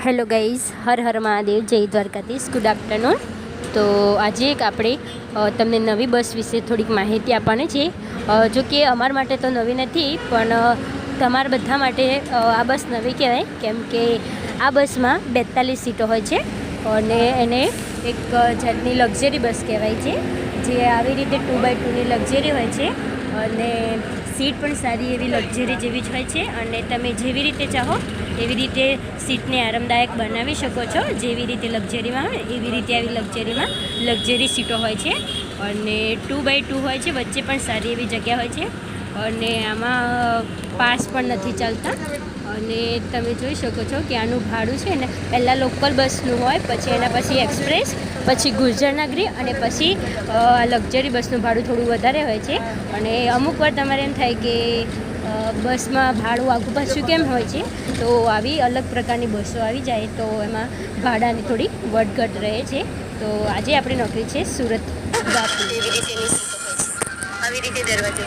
Hello guys, Har Har Mahadev, જય Dwarkadhish, good afternoon. તો આજે એક આપણે તમને નવી બસ વિશે થોડીક માહિતી આપવાની છે. જો કે અમારા માટે તો નવી નથી, પણ તમારા બધા માટે આ બસ નવી કહેવાય, કેમ કે આ બસમાં 42 સીટો હોય છે અને એને એક જાતની લક્ઝરી બસ કહેવાય છે, જે આવી રીતે 2x2ની લક્ઝરી હોય છે અને સીટ પણ સારી એવી લક્ઝરી જેવી જ હોય છે અને તમે જેવી રીતે ચાહો એવી રીતે સીટને આરામદાયક બનાવી શકો છો. જેવી રીતે લક્ઝરીમાં હોય એવી રીતે આવી લક્ઝરીમાં લક્ઝરી સીટો હોય છે અને 2x2 હોય છે. વચ્ચે પણ સારી એવી જગ્યા હોય છે અને આમાં પાસ પણ નથી ચાલતા. અને તમે જોઈ શકો છો કે આનું ભાડું છે ને, પહેલાં લોકલ બસનું હોય, પછી એના પછી એક્સપ્રેસ, પછી ગુર્જરનગરી અને પછી લક્ઝરી બસનું ભાડું થોડું વધારે હોય છે. અને અમુક વાર તમારે એમ થાય કે બસમાં ભાડું આગું પાછું કેમ હોય છે, તો આવી અલગ પ્રકારની બસો આવી જાય તો એમાં ભાડાની થોડી વધઘટ રહે છે. તો આજે આપણી નોકરી છે સુરત વાપી. એવી રીતે દરવાજો